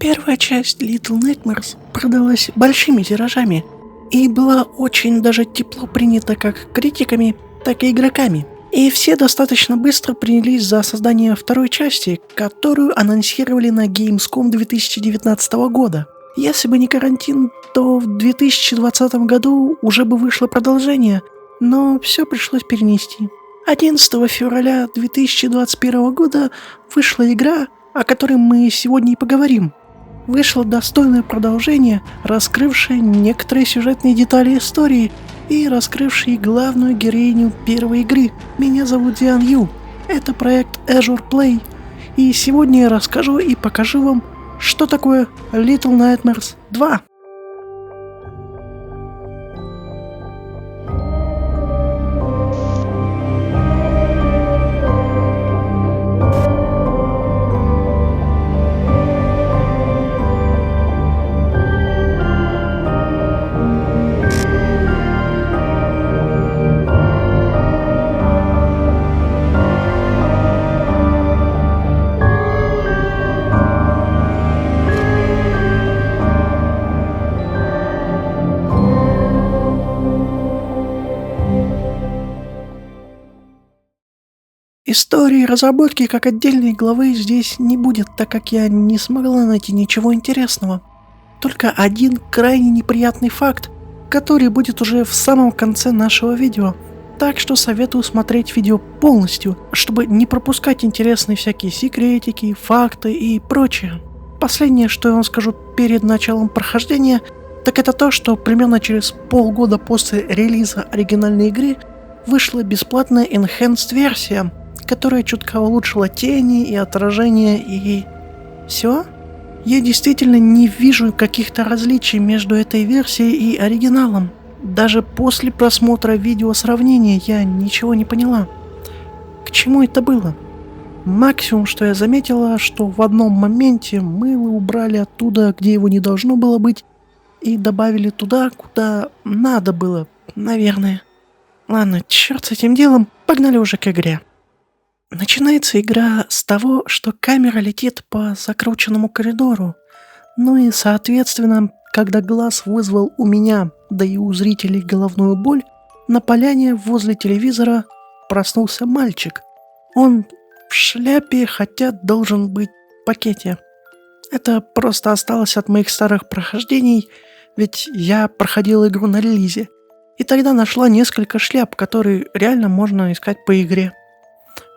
Первая часть Little Nightmares продалась большими тиражами и была очень даже тепло принята как критиками, так и игроками. И все достаточно быстро принялись за создание второй части, которую анонсировали на Gamescom 2019 года. Если бы не карантин, то в 2020 году уже бы вышло продолжение, но все пришлось перенести. 11 февраля 2021 года вышла игра, о которой мы сегодня и поговорим. Вышло достойное продолжение, раскрывшее некоторые сюжетные детали истории и раскрывшее главную героиню первой игры. Меня зовут Диан Ю. Это проект Azure Play. И сегодня я расскажу и покажу вам, что такое Little Nightmares 2. Истории разработки как отдельной главы здесь не будет, так как я не смогла найти ничего интересного. Только один крайне неприятный факт, который будет уже в самом конце нашего видео. Так что советую смотреть видео полностью, чтобы не пропускать интересные всякие секретики, факты и прочее. Последнее, что я вам скажу перед началом прохождения, так это то, что примерно через полгода после релиза оригинальной игры вышла бесплатная Enhanced версия, которая чутка улучшила тени и отражения и... Все? Я действительно не вижу каких-то различий между этой версией и оригиналом. Даже после просмотра видео сравнения я ничего не поняла. К чему это было? Максимум, что я заметила, что в одном моменте мыло убрали оттуда, где его не должно было быть, и добавили туда, куда надо было, наверное. Ладно, черт с этим делом, погнали уже к игре. Начинается игра с того, что камера летит по закрученному коридору. Ну и, соответственно, когда глаз вызвал у меня, да и у зрителей головную боль, на поляне возле телевизора проснулся мальчик. Он в шляпе, хотя должен быть в пакете. Это просто осталось от моих старых прохождений, ведь я проходил игру на релизе. И тогда нашла несколько шляп, которые реально можно искать по игре.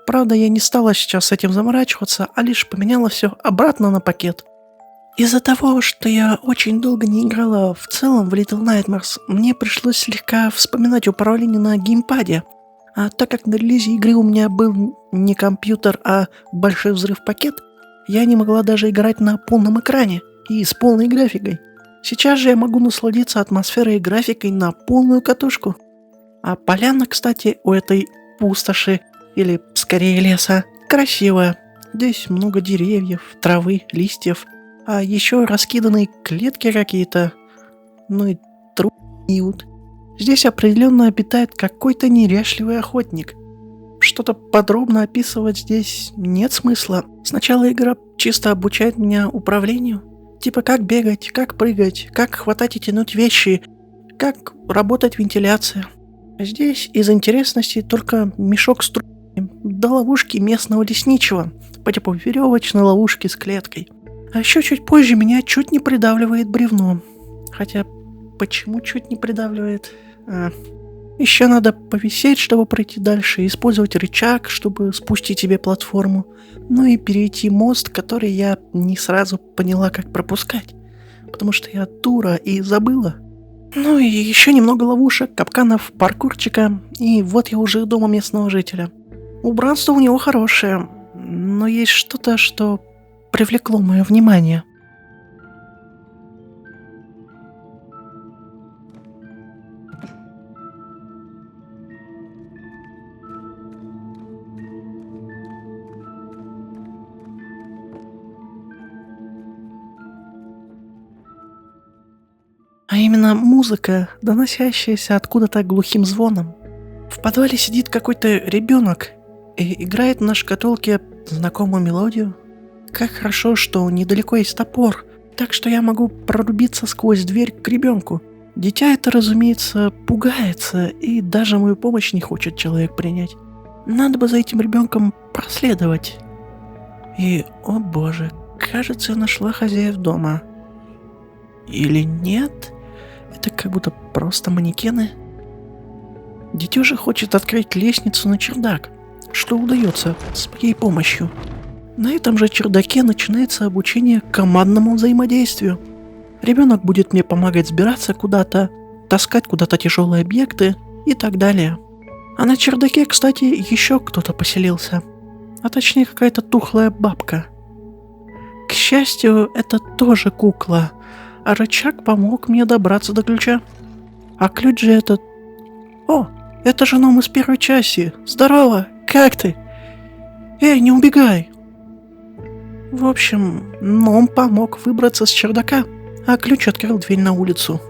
Правда, я не стала сейчас с этим заморачиваться, а лишь поменяла все обратно на пакет. Из-за того, что я очень долго не играла в целом в Little Nightmares, мне пришлось слегка вспоминать управление на геймпаде. А так как на релизе игры у меня был не компьютер, а большой взрыв-пакет, я не могла даже играть на полном экране и с полной графикой. Сейчас же я могу насладиться атмосферой и графикой на полную катушку. А поляна, кстати, у этой пустоши, или скорее леса, красивая. Здесь много деревьев, травы, листьев, а еще раскиданные клетки какие-то. Ну и трудниют. Здесь определенно обитает какой-то неряшливый охотник. Что-то подробно описывать здесь нет смысла. Сначала игра чисто обучает меня управлению. Типа как бегать, как прыгать, как хватать и тянуть вещи, как работать вентиляция. Здесь из интересностей только мешок с трубами, до ловушки местного лесничего, по типу веревочной ловушки с клеткой. А еще чуть позже меня чуть не придавливает бревно. Хотя, почему чуть не придавливает? Еще надо повисеть, чтобы пройти дальше, использовать рычаг, чтобы спустить себе платформу, ну и перейти мост, который я не сразу поняла, как пропускать, потому что я дура и забыла. Ну и еще немного ловушек, капканов, паркурчика, и вот я уже дома местного жителя. Убранство у него хорошее, но есть что-то, что привлекло мое внимание. А именно музыка, доносящаяся откуда-то глухим звоном. В подвале сидит какой-то ребенок и играет на шкатулке знакомую мелодию. Как хорошо, что недалеко есть топор, Так что я могу прорубиться сквозь дверь к ребенку. Дитя это, разумеется, пугается, и даже мою помощь не хочет человек принять. Надо бы за этим ребенком проследовать. И, о боже, кажется, я нашла хозяев дома. Или нет? Это как будто просто манекены. Дитё же хочет открыть лестницу на чердак, что удается с моей помощью. На этом же чердаке начинается обучение командному взаимодействию. Ребенок будет мне помогать сбираться куда-то, таскать куда-то тяжелые объекты и так далее. А на чердаке, кстати, еще кто-то поселился. А точнее, какая-то тухлая бабка. К счастью, это тоже кукла, а рычаг помог мне добраться до ключа. А ключ же этот... О, это же Ном из первой части. Здорово, как ты? Эй, не убегай. В общем, Ном помог выбраться с чердака, а ключ открыл дверь на улицу.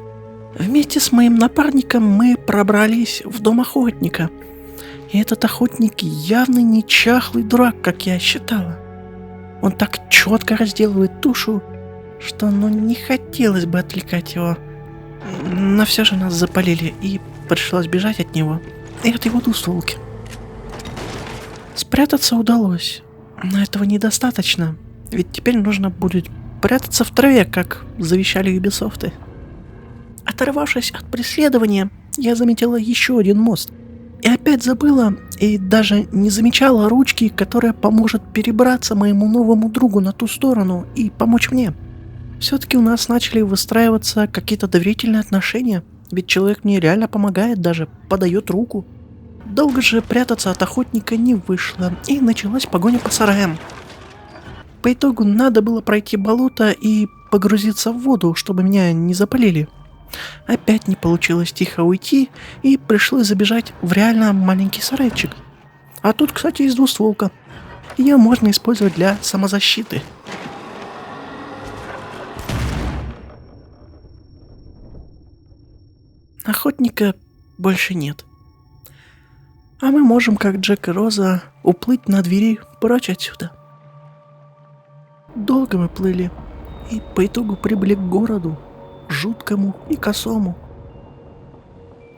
Вместе с моим напарником мы пробрались в дом охотника. И этот охотник явно не чахлый дурак, как я считала. Он так четко разделывает тушу, что не хотелось бы отвлекать его. Но все же нас запалили, и пришлось бежать от него и от его двустволки. Спрятаться удалось, но этого недостаточно, ведь теперь нужно будет прятаться в траве, как завещали Ubisoft. Оторвавшись от преследования, я заметила еще один мост. И опять забыла, и даже не замечала ручки, которая поможет перебраться моему новому другу на ту сторону и помочь мне. Все-таки у нас начали выстраиваться какие-то доверительные отношения, ведь человек мне реально помогает, даже подает руку. Долго же прятаться от охотника не вышло, и началась погоня по сараям. По итогу надо было пройти болото и погрузиться в воду, чтобы меня не запалили. Опять не получилось тихо уйти, и пришлось забежать в реально маленький сарайчик. А тут, кстати, есть двустволка. Ее можно использовать для самозащиты. Охотника больше нет. А мы можем, как Джек и Роза, уплыть на двери прочь отсюда. Долго мы плыли, и по итогу прибыли к городу, жуткому и косому.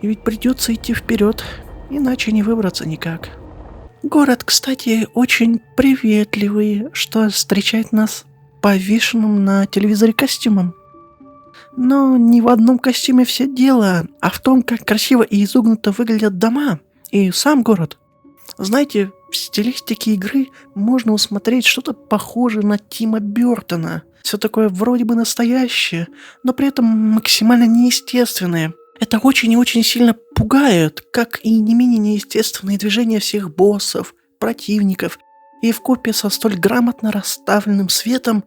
И ведь придется идти вперед, иначе не выбраться никак. Город, кстати, очень приветливый, что встречает нас повешенным на телевизоре костюмом. Но не в одном костюме все дело, а в том, как красиво и изогнуто выглядят дома и сам город. Знаете, в стилистике игры можно усмотреть что-то похожее на Тима Бёртона. Все такое вроде бы настоящее, но при этом максимально неестественное. Это очень и очень сильно пугает, как и не менее неестественные движения всех боссов, противников. И вкупе со столь грамотно расставленным светом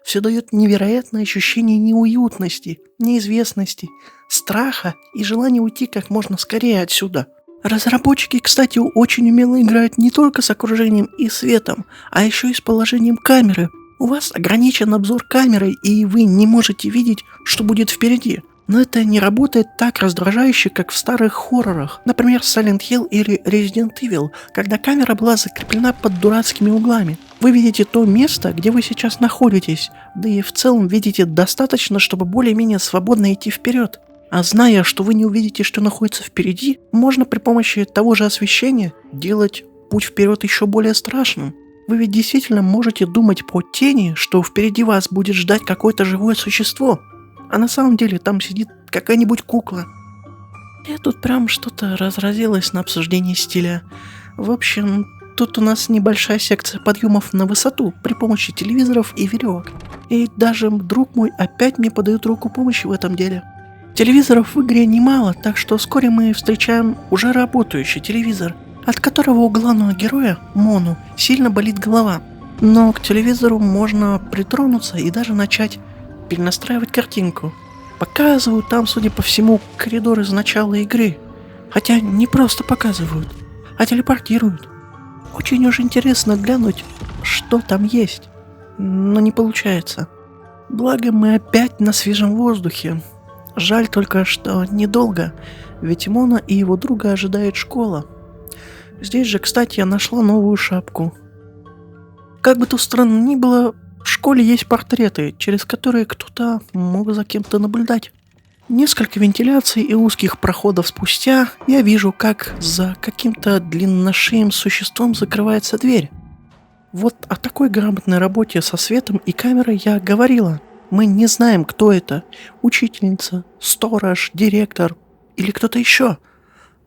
все дает невероятное ощущение неуютности, неизвестности, страха и желания уйти как можно скорее отсюда. Разработчики, кстати, очень умело играют не только с окружением и светом, а еще и с положением камеры. У вас ограничен обзор камерой, и вы не можете видеть, что будет впереди. Но это не работает так раздражающе, как в старых хоррорах, например, Silent Hill или Resident Evil, когда камера была закреплена под дурацкими углами. Вы видите то место, где вы сейчас находитесь, да и в целом видите достаточно, чтобы более-менее свободно идти вперед. А зная, что вы не увидите, что находится впереди, можно при помощи того же освещения делать путь вперед еще более страшным. Вы ведь действительно можете думать по тени, что впереди вас будет ждать какое-то живое существо, а на самом деле там сидит какая-нибудь кукла. И тут прям что-то разразилось на обсуждении стиля. В общем, тут у нас небольшая секция подъемов на высоту при помощи телевизоров и веревок. И даже друг мой опять мне подает руку помощи в этом деле. Телевизоров в игре немало, так что вскоре мы встречаем уже работающий телевизор, от которого у главного героя, Мону, сильно болит голова. Но к телевизору можно притронуться и даже начать перенастраивать картинку. Показывают там, судя по всему, коридор из начала игры. Хотя не просто показывают, а телепортируют. Очень уж интересно глянуть, что там есть. Но не получается. Благо мы опять на свежем воздухе. Жаль только, что недолго, ведь Мона и его друга ожидает школа. Здесь же, кстати, я нашла новую шапку. Как бы то странно ни было, В школе есть портреты, через которые кто-то мог за кем-то наблюдать. Несколько вентиляций и узких проходов спустя я вижу, как за каким-то длинношеем существом закрывается дверь. Вот о такой грамотной работе со светом и камерой я говорила. Мы не знаем, кто это. Учительница, сторож, директор или кто-то еще.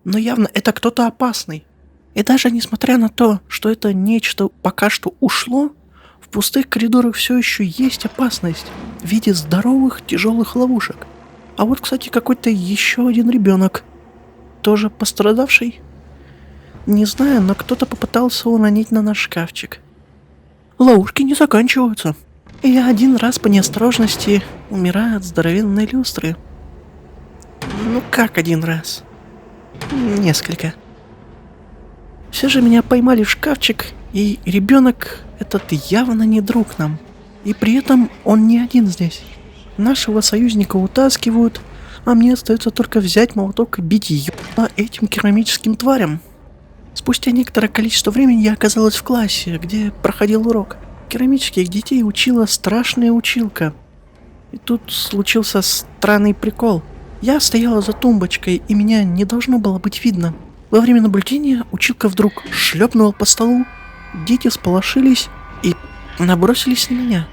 Но явно это кто-то опасный. И даже несмотря на то, что это нечто пока что ушло, в пустых коридорах все еще есть опасность в виде здоровых тяжелых ловушек. А вот, кстати, какой-то еще один ребенок. Тоже пострадавший? Не знаю, но кто-то попытался уронить на наш шкафчик. Ловушки не заканчиваются. И я один раз по неосторожности умираю от здоровенной люстры. Ну как один раз? Несколько. Все же меня поймали в шкафчик, и ребенок этот явно не друг нам. И при этом он не один здесь. Нашего союзника утаскивают, а мне остается только взять молоток и бить ебано этим керамическим тварям. Спустя некоторое количество времени я оказалась в классе, где проходил урок. Керамических детей учила страшная училка. И тут случился странный прикол. Я стояла за тумбочкой, и меня не должно было быть видно. Во время наблюдения училка вдруг шлепнула по столу, дети сполошились и набросились на меня.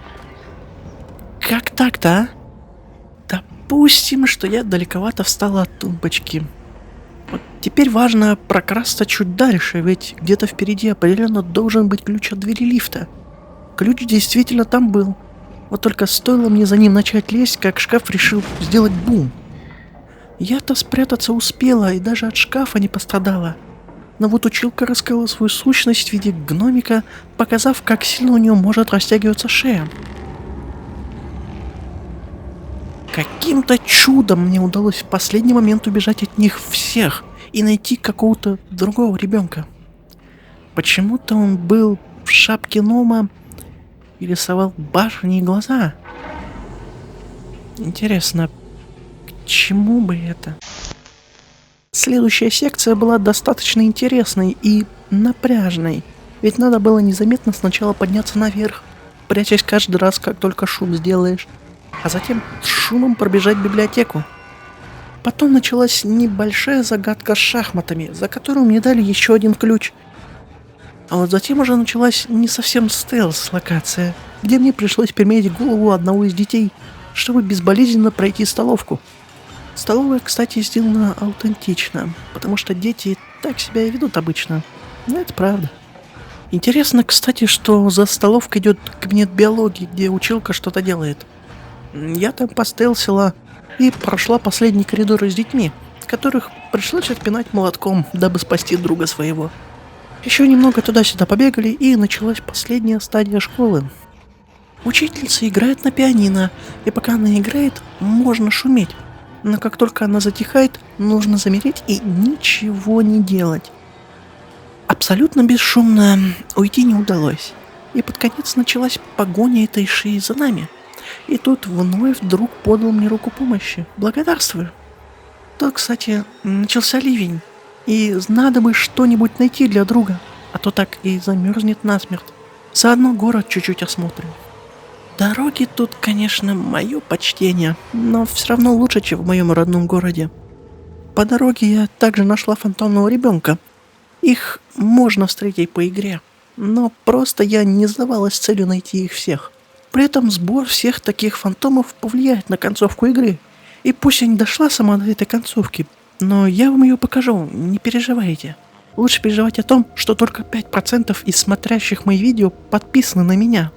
Как так-то, а? Допустим, что я далековато встала от тумбочки. Вот теперь важно прокрасться чуть дальше, ведь где-то впереди определенно должен быть ключ от двери лифта. Ключ действительно там был. Вот только стоило мне за ним начать лезть, как шкаф решил сделать бум. Я-то спрятаться успела и даже от шкафа не пострадала. Но вот училка раскрыла свою сущность в виде гномика, показав, как сильно у нее может растягиваться шея. Каким-то чудом мне удалось в последний момент убежать от них всех и найти какого-то другого ребенка. Почему-то он был в шапке гнома и рисовал башни и глаза. Интересно, к чему бы это? Следующая секция была достаточно интересной и напряжной, ведь надо было незаметно сначала подняться наверх, прячась каждый раз, как только шум сделаешь, а затем с шумом пробежать в библиотеку. Потом началась небольшая загадка с шахматами, за которую мне дали еще один ключ. А вот затем уже началась не совсем стелс-локация, где мне пришлось примерить голову одного из детей, чтобы безболезненно пройти столовку. Столовая, кстати, сделана аутентично, потому что дети так себя и ведут обычно. Но это правда. Интересно, кстати, что за столовкой идет кабинет биологии, где училка что-то делает. Я там постелсила и прошла последний коридор с детьми, которых пришлось отпинать молотком, дабы спасти друга своего. Еще немного туда-сюда побегали, и началась последняя стадия школы. Учительница играет на пианино, и пока она играет, можно шуметь. Но как только она затихает, нужно замереть и ничего не делать. Абсолютно бесшумно уйти не удалось. И под конец началась погоня этой шеи за нами. И тут вновь друг подал мне руку помощи. Благодарствую. Тут, кстати, начался ливень. И надо бы что-нибудь найти для друга, а то так и замерзнет насмерть. Заодно город чуть-чуть осмотрим. Дороги тут, конечно, мое почтение, но все равно лучше, чем в моем родном городе. По дороге я также нашла фантомного ребенка. Их можно встретить по игре, но просто я не сдавалась целью найти их всех. При этом сбор всех таких фантомов повлияет на концовку игры. И пусть я не дошла сама до этой концовки, но я вам ее покажу, не переживайте. Лучше переживать о том, что только 5% из смотрящих мои видео подписаны на меня.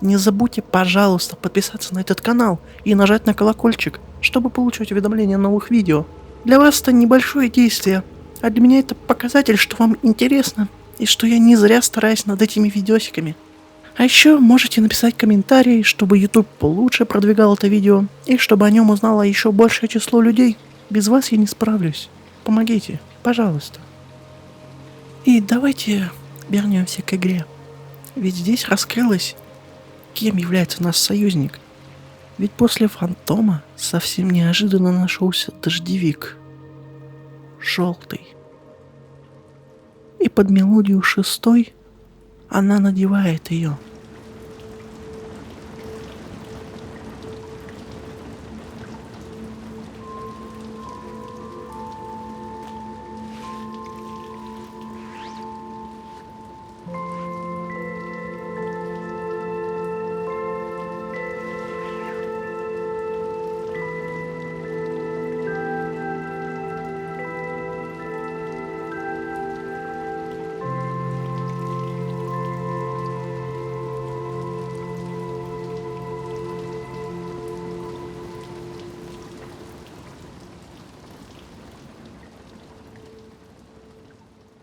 Не забудьте, пожалуйста, подписаться на этот канал и нажать на колокольчик, чтобы получать уведомления о новых видео. Для вас это небольшое действие, а для меня это показатель, что вам интересно и что я не зря стараюсь над этими видосиками. А еще можете написать комментарий, чтобы YouTube лучше продвигал это видео и чтобы о нем узнало еще большее число людей. Без вас я не справлюсь. Помогите, пожалуйста. И давайте вернемся к игре. Ведь здесь раскрылось, кем является наш союзник. Ведь после фантома совсем неожиданно нашелся дождевик. Желтый. И под мелодию шестой она надевает ее.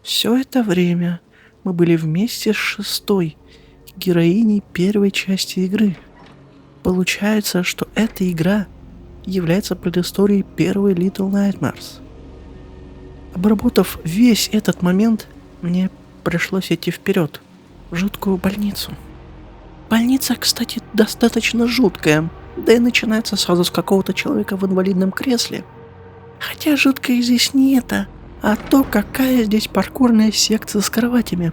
Все это время мы были вместе с шестой, героиней первой части игры. Получается, что эта игра является предысторией первой Little Nightmares. Обработав весь этот момент, мне пришлось идти вперед, в жуткую больницу. Больница, кстати, достаточно жуткая, да и начинается сразу с какого-то человека в инвалидном кресле. Хотя жуткое здесь не это, а то, какая здесь паркурная секция с кроватями.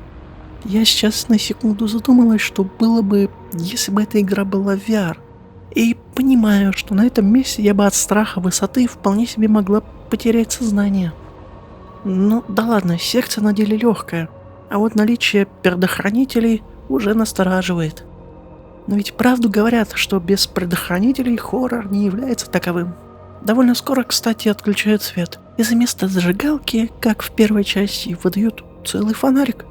Я сейчас на секунду задумалась, что было бы, если бы эта игра была в VR. И понимаю, что на этом месте я бы от страха высоты вполне себе могла потерять сознание. Ну да ладно, секция на деле легкая, а вот наличие предохранителей уже настораживает. Но ведь правду говорят, что без предохранителей хоррор не является таковым. Довольно скоро, кстати, отключают свет. И за место зажигалки, как в первой части, выдают целый фонарик.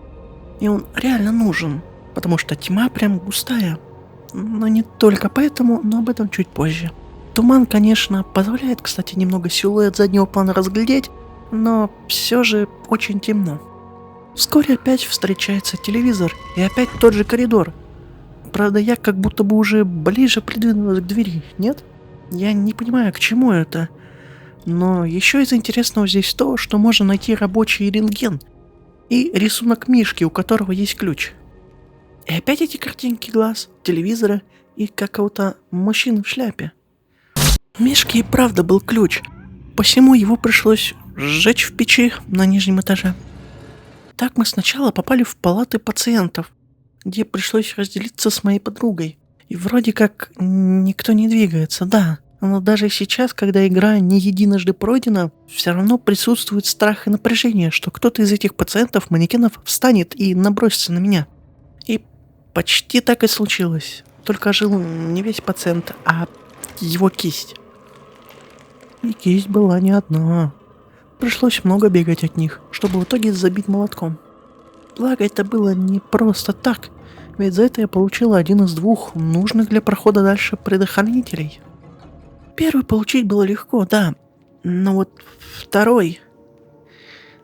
И он реально нужен, потому что тьма прям густая. Но не только поэтому, но об этом чуть позже. Туман, конечно, позволяет, кстати, немного силуэт заднего плана разглядеть, но все же очень темно. Вскоре опять встречается телевизор и опять тот же коридор. Правда, я как будто бы уже ближе придвинулась к двери, нет? Я не понимаю, к чему это. Но еще из интересного здесь то, что можно найти рабочий рентген и рисунок мишки, у которого есть ключ. И опять эти картинки глаз, телевизора и какого-то мужчины в шляпе. У мишки и правда был ключ, посему его пришлось сжечь в печи на нижнем этаже. Так мы сначала попали в палаты пациентов, где пришлось разделиться с моей подругой. И вроде как никто не двигается, да. Но даже сейчас, когда игра не единожды пройдена, все равно присутствует страх и напряжение, что кто-то из этих пациентов-манекенов встанет и набросится на меня. И почти так и случилось. Только жил не весь пациент, а его кисть. И кисть была не одна. Пришлось много бегать от них, чтобы в итоге забить молотком. Благо, это было не просто так, ведь за это я получила один из двух нужных для прохода дальше предохранителей. Первый получить было легко, да, но вот второй...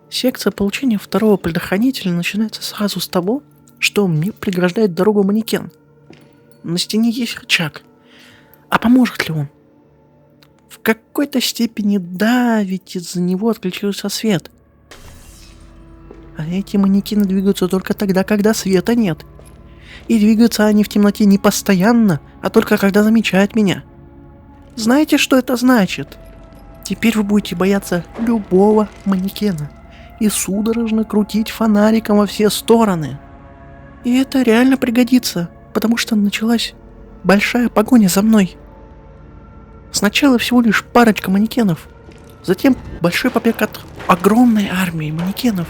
Секция получения второго предохранителя начинается сразу с того, что мне преграждает дорогу манекен. На стене есть рычаг. А поможет ли он? В какой-то степени да, ведь из-за него отключился свет. А эти манекены двигаются только тогда, когда света нет. И двигаются они в темноте не постоянно, а только когда замечают меня. Знаете, что это значит? Теперь вы будете бояться любого манекена и судорожно крутить фонариком во все стороны. И это реально пригодится, потому что началась большая погоня за мной. Сначала всего лишь парочка манекенов, затем большой побег от огромной армии манекенов.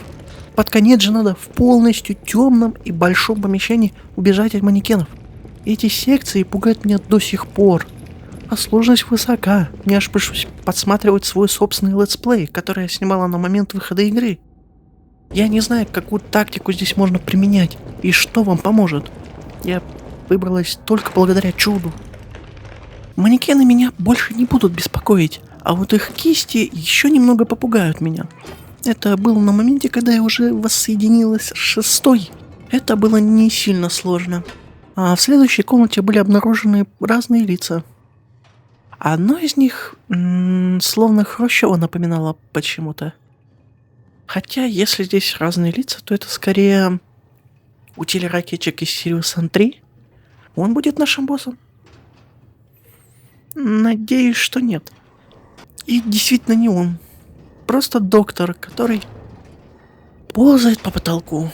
Под конец же надо в полностью темном и большом помещении убежать от манекенов. Эти секции пугают меня до сих пор. А сложность высока. Мне аж пришлось подсматривать свой собственный летсплей, который я снимала на момент выхода игры. Я не знаю, какую тактику здесь можно применять и что вам поможет. Я выбралась только благодаря чуду. Манекены меня больше не будут беспокоить, а вот их кисти еще немного попугают меня. Это было на моменте, когда я уже воссоединилась с шестой. Это было не сильно сложно. А в следующей комнате были обнаружены разные лица. Одно из них словно Хрущева напоминало почему-то. Хотя, если здесь разные лица, то это скорее утиль-ракетчик из Сириуса 3. Он будет нашим боссом? Надеюсь, что нет. И действительно не он. Просто доктор, который ползает по потолку.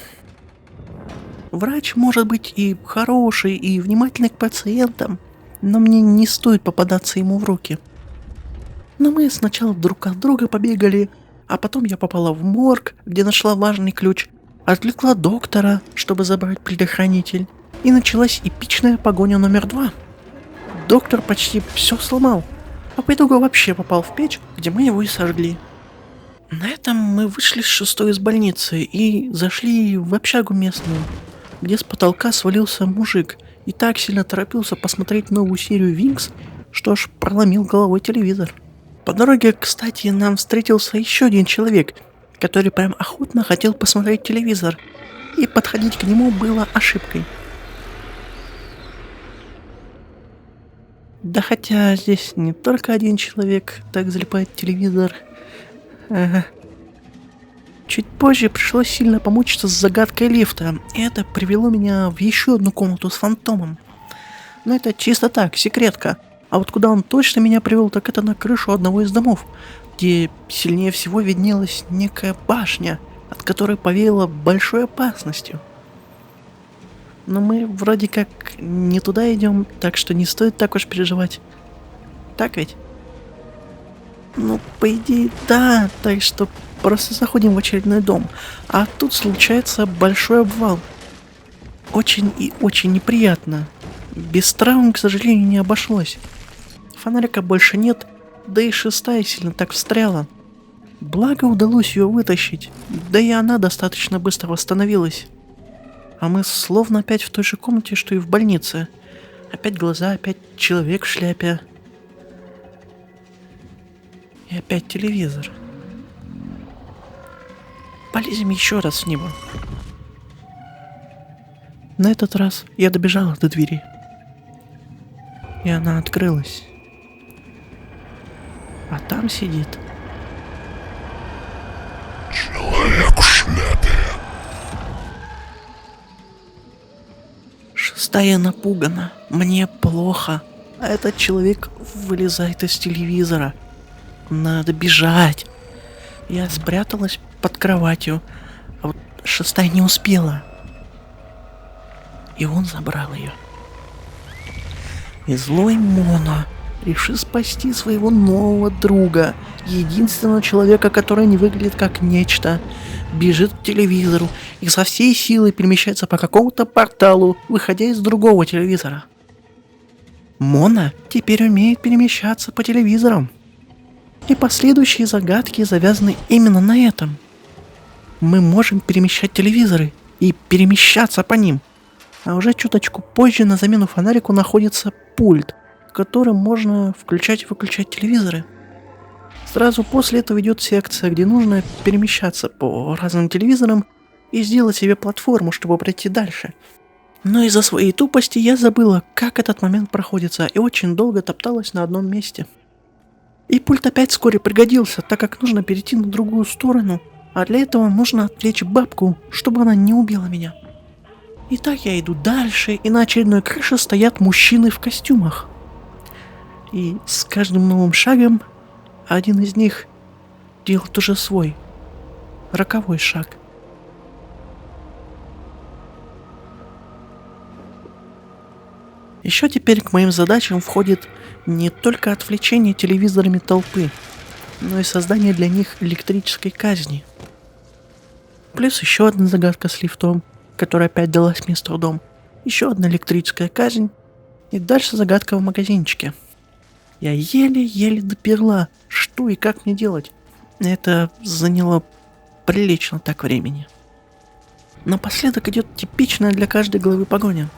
Врач может быть и хороший, и внимательный к пациентам, но мне не стоит попадаться ему в руки. Но мы сначала друг от друга побегали, а потом я попала в морг, где нашла важный ключ, отвлекла доктора, чтобы забрать предохранитель, и началась эпичная погоня номер 2. Доктор почти все сломал, а по итогу вообще попал в печь, где мы его и сожгли. На этом мы вышли с шестой из больницы и зашли в общагу местную, где с потолка свалился мужик и так сильно торопился посмотреть новую серию Винкс, что аж проломил головой телевизор. По дороге, кстати, нам встретился еще один человек, который прям охотно хотел посмотреть телевизор, и подходить к нему было ошибкой. Да хотя здесь не только один человек так залипает телевизор. Ага. Чуть позже пришлось сильно помучиться с загадкой лифта, и это привело меня в еще одну комнату с фантомом. Но это чисто так, секретка. А вот куда он точно меня привел, так это на крышу одного из домов, где сильнее всего виднелась некая башня, от которой повеяло большой опасностью. Но мы вроде как не туда идем, так что не стоит так уж переживать. Так ведь? Ну, по идее, да, так что просто заходим в очередной дом, а тут случается большой обвал. Очень и очень неприятно. Без травм, к сожалению, не обошлось. Фонарика больше нет, да и шестая сильно так встряла. Благо удалось ее вытащить, да и она достаточно быстро восстановилась. А мы словно опять в той же комнате, что и в больнице. Опять глаза, опять человек в шляпе. И опять телевизор. Полезем еще раз в него. На этот раз я добежала до двери. И она открылась. А там сидит Человек в шляпе. шестая напугана. Мне плохо. А этот человек вылезает из телевизора. Надо бежать. Я спряталась под кроватью. А вот шестая не успела. И он забрал ее. И злой Мона, решив спасти своего нового друга, единственного человека, который не выглядит как нечто, бежит к телевизору и со всей силы перемещается по какому-то порталу, выходя из другого телевизора. Мона теперь умеет перемещаться по телевизорам. И последующие загадки завязаны именно на этом. Мы можем перемещать телевизоры и перемещаться по ним. А уже чуточку позже на замену фонарику находится пульт, которым можно включать и выключать телевизоры. Сразу после этого идет секция, где нужно перемещаться по разным телевизорам и сделать себе платформу, чтобы пройти дальше. Но из-за своей тупости я забыла, как этот момент проходится, и очень долго топталась на одном месте. И пульт опять вскоре пригодился, так как нужно перейти на другую сторону, а для этого нужно отвлечь бабку, чтобы она не убила меня. И так я иду дальше, и на очередной крыше стоят мужчины в костюмах. И с каждым новым шагом один из них делает уже свой, роковой шаг. Еще теперь к моим задачам входит не только отвлечение телевизорами толпы, но и создание для них электрической казни. Плюс еще одна загадка с лифтом, которая опять далась мне с трудом. Еще одна электрическая казнь. И дальше загадка в магазинчике. Я еле-еле доперла, что и как мне делать. Это заняло прилично так времени. Напоследок идет типичная для каждой главы погоня.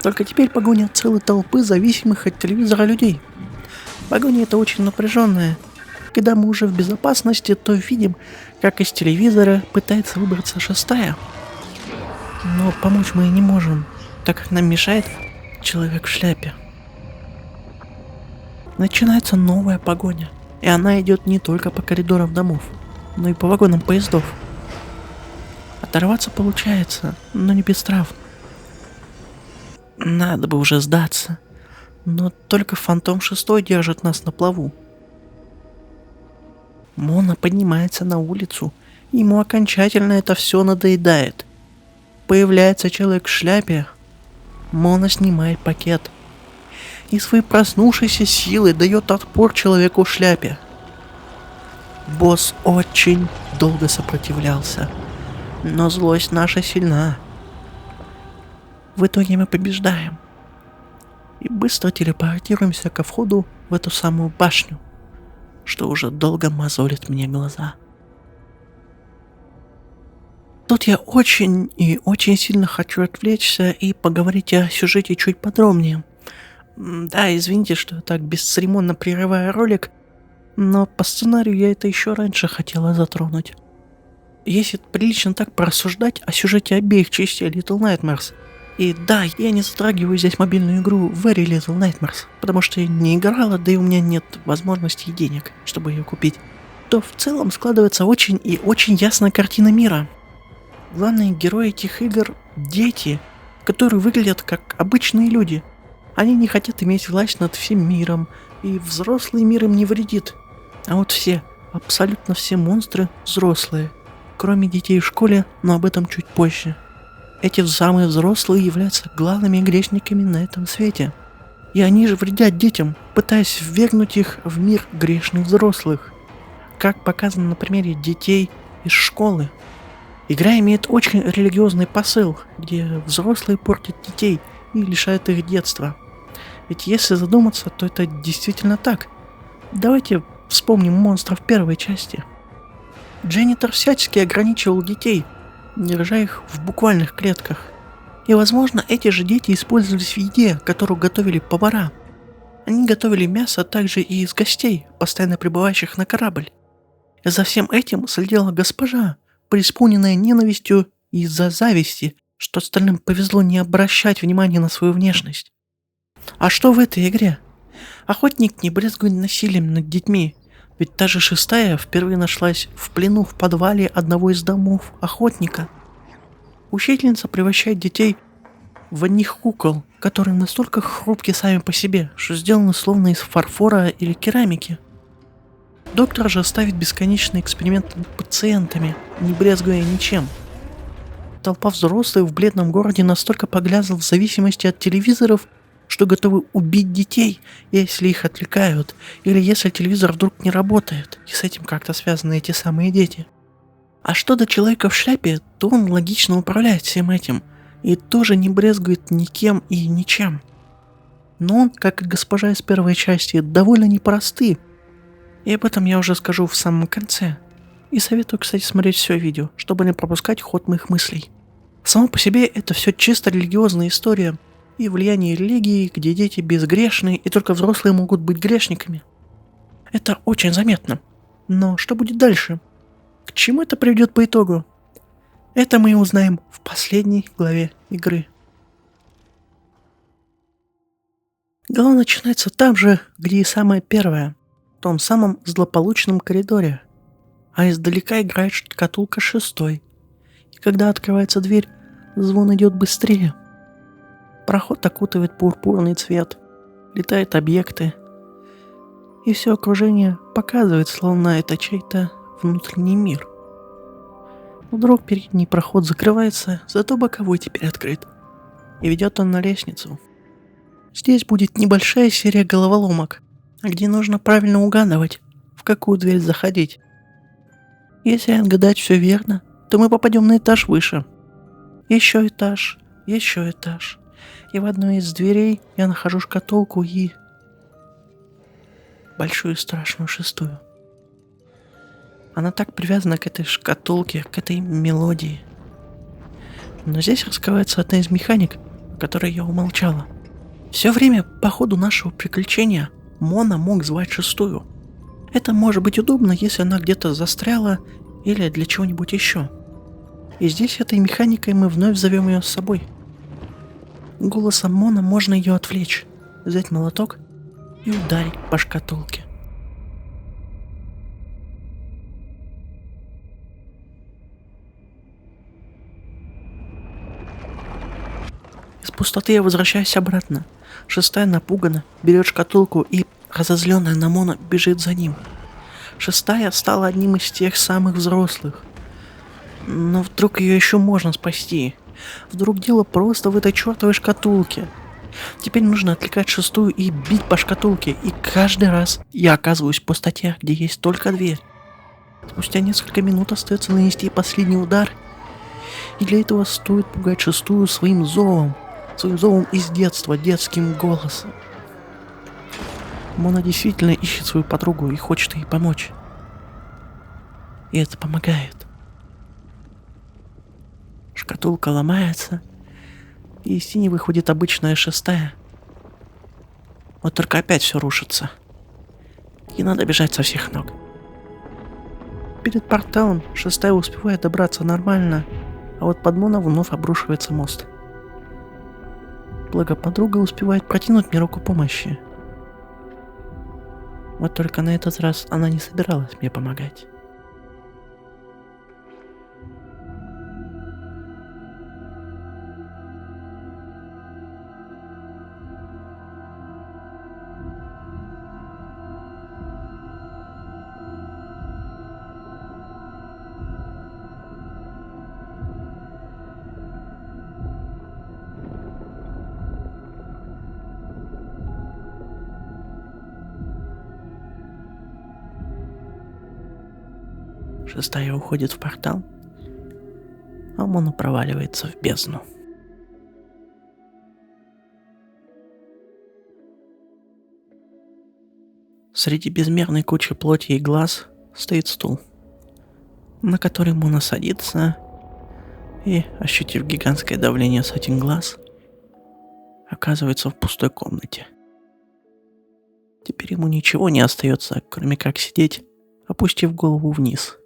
Только теперь погоня от целой толпы зависимых от телевизора людей. Погоня эта очень напряженная. Когда мы уже в безопасности, то видим, как из телевизора пытается выбраться шестая. Но помочь мы и не можем, так как нам мешает человек в шляпе. Начинается новая погоня, и она идет не только по коридорам домов, но и по вагонам поездов. Оторваться получается, но не без травм. Надо бы уже сдаться, но только Фантом 6 держит нас на плаву. Мона поднимается на улицу, и ему окончательно это все надоедает. Появляется человек в шляпе, Мона снимает пакет и своей проснувшейся силой дает отпор человеку в шляпе. Босс очень долго сопротивлялся, но злость наша сильна. В итоге мы побеждаем и быстро телепортируемся ко входу в эту самую башню, что уже долго мозолит мне глаза. Тут я очень и очень сильно хочу отвлечься и поговорить о сюжете чуть подробнее. Да, извините, что я так бесцеремонно прерываю ролик, но по сценарию я это еще раньше хотела затронуть. Если прилично так порассуждать о сюжете обеих частей Little Nightmares. И да, я не затрагиваю здесь мобильную игру Very Little Nightmares, потому что я не играла, да и у меня нет возможности и денег, чтобы ее купить. То в целом складывается очень и очень ясная картина мира. Главные герои этих игр – дети, которые выглядят как обычные люди. Они не хотят иметь власть над всем миром, и взрослый мир им не вредит. А вот все, абсолютно все монстры взрослые, кроме детей в школе, но об этом чуть позже. Эти самые взрослые являются главными грешниками на этом свете. И они же вредят детям, пытаясь ввергнуть их в мир грешных взрослых. Как показано на примере детей из школы. Игра имеет очень религиозный посыл, где взрослые портят детей и лишают их детства. Ведь если задуматься, то это действительно так. Давайте вспомним монстров первой части. Дженнитор всячески ограничивал детей, держа их в буквальных клетках. И, возможно, эти же дети использовались в еде, которую готовили повара. Они готовили мясо также и из гостей, постоянно прибывающих на корабль. И за всем этим следила госпожа, преисполненная ненавистью из-за зависти, что остальным повезло не обращать внимания на свою внешность. А что в этой игре? Охотник не брезгует насилием над детьми, ведь та же шестая впервые нашлась в плену в подвале одного из домов охотника. Учительница превращает детей в одних кукол, которые настолько хрупки сами по себе, что сделаны словно из фарфора или керамики. Доктор же ставит бесконечные эксперименты над пациентами, не брезгуя ничем. Толпа взрослых в бледном городе настолько погрязла в зависимости от телевизоров, что готовы убить детей, если их отвлекают, или если телевизор вдруг не работает, и с этим как-то связаны эти самые дети. А что до человека в шляпе, то он логично управляет всем этим, и тоже не брезгует никем и ничем. Но он, как и госпожа из первой части, довольно непросты, и об этом я уже скажу в самом конце. И советую, кстати, смотреть все видео, чтобы не пропускать ход моих мыслей. Само по себе это все чисто религиозная история, и влияние религии, где дети безгрешны, и только взрослые могут быть грешниками. Это очень заметно. Но что будет дальше? К чему это приведет по итогу? Это мы и узнаем в последней главе игры. Глава начинается там же, где и самая первая, в том самом злополучном коридоре. А издалека играет шкатулка шестой. И когда открывается дверь, звон идет быстрее. Проход окутывает пурпурный цвет, летают объекты, и все окружение показывает, словно это чей-то внутренний мир. Вдруг передний проход закрывается, зато боковой теперь открыт, и ведет он на лестницу. Здесь будет небольшая серия головоломок, где нужно правильно угадывать, в какую дверь заходить. Если отгадать все верно, то мы попадем на этаж выше. Еще этаж, еще этаж. И в одной из дверей я нахожу шкатулку и... большую страшную шестую. Она так привязана к этой шкатулке, к этой мелодии. Но здесь раскрывается одна из механик, о которой я умолчала. Все время по ходу нашего приключения Мона мог звать шестую. Это может быть удобно, если она где-то застряла или для чего-нибудь еще. И здесь этой механикой мы вновь зовем ее с собой. Голосом Мона можно ее отвлечь, взять молоток и ударить по шкатулке. Из пустоты я возвращаюсь обратно. Шестая напугана, берет шкатулку и, разозленная на Мона, бежит за ним. Шестая стала одним из тех самых взрослых. Но вдруг ее еще можно спасти. Вдруг дело просто в этой чертовой шкатулке. Теперь нужно отвлекать шестую и бить по шкатулке. И каждый раз я оказываюсь в пустоте, где есть только дверь. Спустя несколько минут остается нанести последний удар. И для этого стоит пугать шестую своим зовом из детства, детским голосом. Мона действительно ищет свою подругу и хочет ей помочь. И это помогает. Шкатулка ломается, и из тени выходит обычная шестая. Вот только опять все рушится. И надо бежать со всех ног. перед порталом шестая успевает добраться нормально, а вот под Моно вновь обрушивается мост. Благо подруга успевает протянуть мне руку помощи. Вот только на этот раз она не собиралась мне помогать. Шестая уходит в портал, а Моно проваливается в бездну. Среди безмерной кучи плоти и глаз стоит стул, на который Моно садится и, ощутив гигантское давление сотен глаз, оказывается в пустой комнате. Теперь ему ничего не остается, кроме как сидеть, опустив голову вниз.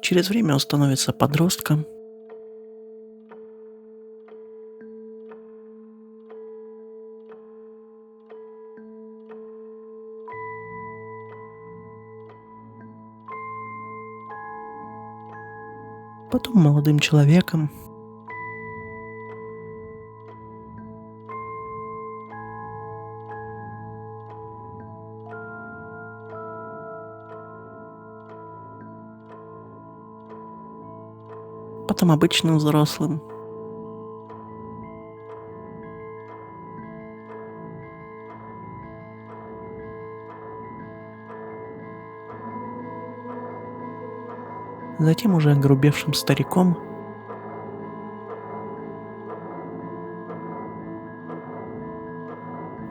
Через время он становится подростком. Потом молодым человеком. Потом обычным взрослым. Затем уже огрубевшим стариком.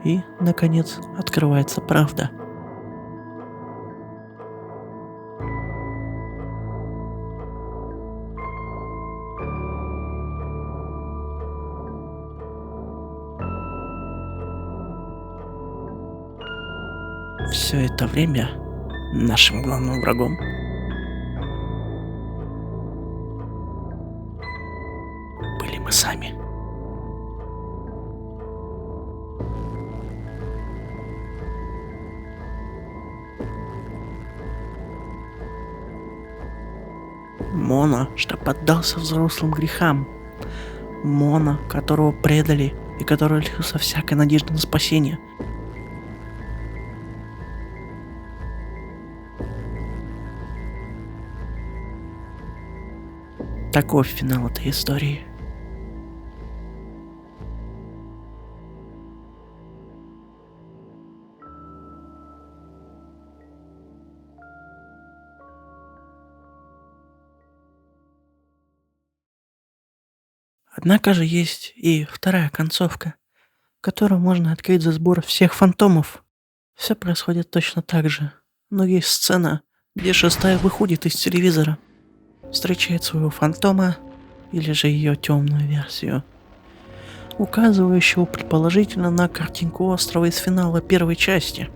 И, наконец, открывается правда. Все это время нашим главным врагом были мы сами. Моно, что поддался взрослым грехам. Моно, которого предали и который лишился всякой надежды на спасение. Таков финал этой истории. Однако же есть и вторая концовка, которую можно открыть за сбор всех фантомов. Все происходит точно так же, но есть сцена, где шестая выходит из телевизора, встречает своего фантома, или же ее темную версию, указывающего предположительно на картинку острова из финала первой части.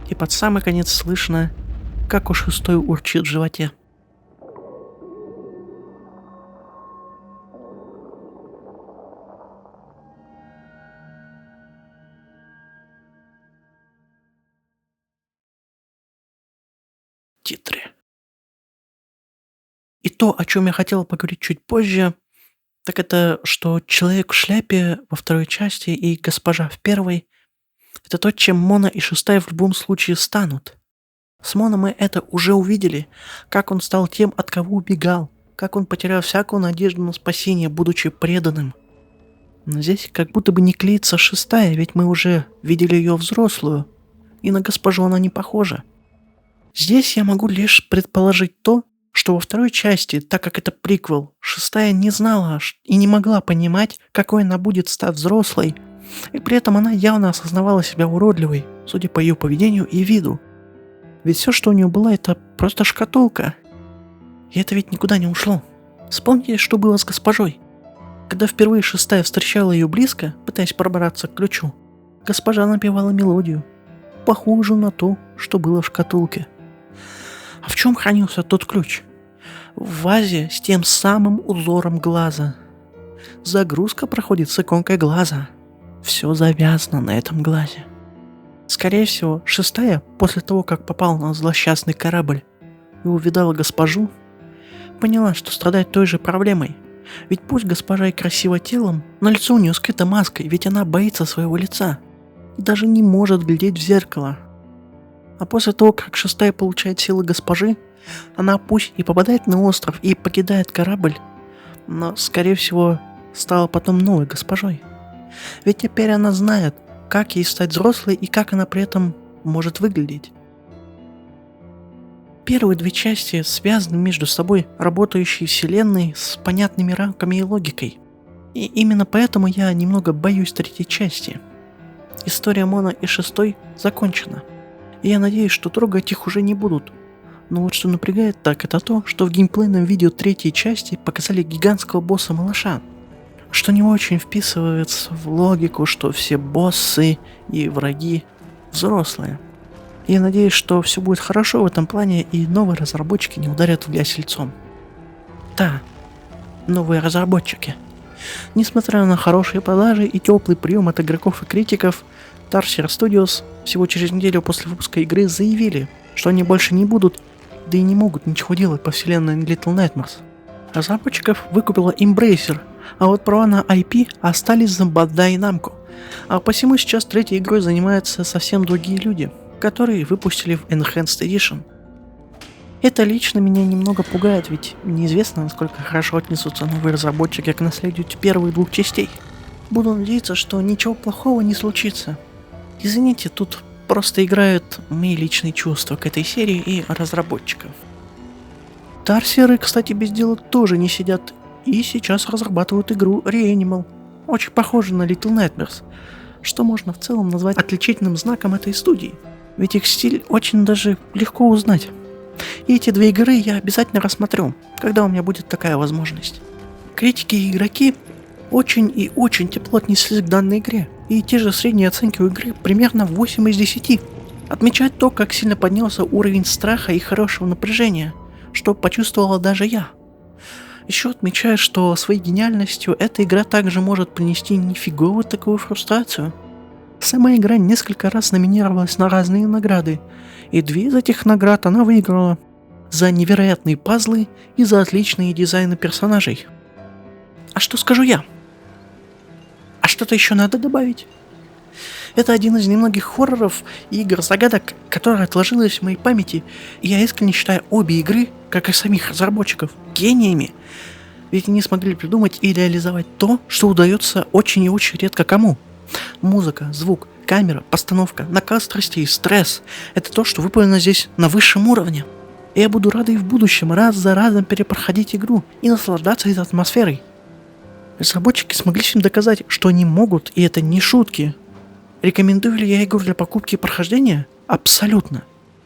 И под самый конец слышно, как у шестой урчит в животе. Титры. И то, о чем я хотел поговорить чуть позже, так это, что человек в шляпе во второй части и госпожа в первой — это то, чем Моно и шестая в любом случае станут. С Моно мы это уже увидели, как он стал тем, от кого убегал, как он потерял всякую надежду на спасение, будучи преданным. Но здесь как будто бы не клеится шестая, ведь мы уже видели ее взрослую, и на госпожу она не похожа. Здесь я могу лишь предположить то, что во второй части, так как это приквел, шестая не знала и не могла понимать, какой она будет, став взрослой, и при этом она явно осознавала себя уродливой, судя по ее поведению и виду. Ведь все, что у нее было, это просто шкатулка. И это ведь никуда не ушло. Вспомните, что было с госпожой. Когда впервые шестая встречала ее близко, пытаясь пробраться к ключу, госпожа напевала мелодию, похожую на то, что было в шкатулке. А в чем хранился тот ключ? В вазе с тем самым узором глаза. Загрузка проходит с иконкой глаза. Все завязано на этом глазе. Скорее всего, шестая, после того, как попала на злосчастный корабль и увидала госпожу, поняла, что страдает той же проблемой. Ведь пусть госпожа и красива телом, но лицо у нее скрыто маской, ведь она боится своего лица и даже не может глядеть в зеркало. А после того, как шестая получает силы госпожи, она пусть и попадает на остров и покидает корабль, но, скорее всего, стала потом новой госпожой. Ведь теперь она знает, как ей стать взрослой и как она при этом может выглядеть. Первые две части связаны между собой работающей вселенной с понятными рамками и логикой. И именно поэтому я немного боюсь третьей части. История Мона и шестой закончена. И я надеюсь, что трогать их уже не будут. Но вот что напрягает так, это то, что в геймплейном видео третьей части показали гигантского босса-малыша, что не очень вписывается в логику, что все боссы и враги взрослые. Я надеюсь, что все будет хорошо в этом плане и новые разработчики не ударят в грязь лицом. Да, новые разработчики. Несмотря на хорошие продажи и теплый прием от игроков и критиков, Tarsier Studios всего через неделю после выпуска игры заявили, что они больше не будут, да и не могут ничего делать по вселенной Little Nightmares. Разработчиков выкупила Embracer, а вот права на IP остались за Bandai Namco. А посему сейчас третьей игрой занимаются совсем другие люди, которые выпустили в Enhanced Edition. Это лично меня немного пугает, ведь неизвестно, насколько хорошо отнесутся новые разработчики к наследию первых двух частей. Буду надеяться, что ничего плохого не случится. Извините, тут просто играют мои личные чувства к этой серии и разработчиков. Тарсеры, кстати, без дела тоже не сидят и сейчас разрабатывают игру Reanimal, очень похожую на Little Nightmares, что можно в целом назвать отличительным знаком этой студии, ведь их стиль очень даже легко узнать. И эти две игры я обязательно рассмотрю, когда у меня будет такая возможность. Критики и игроки очень и очень тепло отнеслись к данной игре, и те же средние оценки у игры примерно 8 из 10. Отмечать то, как сильно поднялся уровень страха и хорошего напряжения, что почувствовала даже я. Еще отмечаю, что своей гениальностью эта игра также может принести нифиговую такую фрустрацию. Сама игра несколько раз номинировалась на разные награды, и 2 из этих наград она выиграла за невероятные пазлы и за отличные дизайны персонажей. А что скажу я? А что-то еще надо добавить? Это один из немногих хорроров и игр-загадок, которая отложилась в моей памяти, и я искренне считаю обе игры, как и самих разработчиков, гениями, ведь они смогли придумать и реализовать то, что удается очень и очень редко кому. Музыка, звук, камера, постановка, накал страстей, стресс – это то, что выполнено здесь на высшем уровне. И я буду рада и в будущем раз за разом перепроходить игру и наслаждаться этой атмосферой. Разработчики смогли всем доказать, что они могут, и это не шутки. Рекомендую ли я игру для покупки и прохождения? Абсолютно.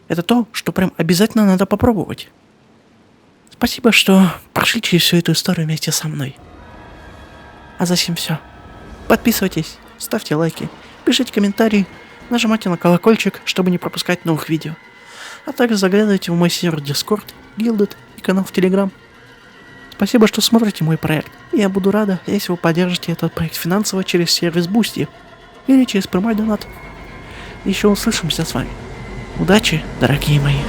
Это то, что прям обязательно надо попробовать. Спасибо, что прошли через всю эту историю вместе со мной. А за сим все. Подписывайтесь, ставьте лайки, пишите комментарии, нажимайте на колокольчик, чтобы не пропускать новых видео. А также заглядывайте в мой сервер Discord, Guilded и канал в Telegram. Спасибо, что смотрите мой проект. И я буду рада, если вы поддержите этот проект финансово через сервис Boosty или через прямой донат. Еще услышимся с вами. Удачи, дорогие мои.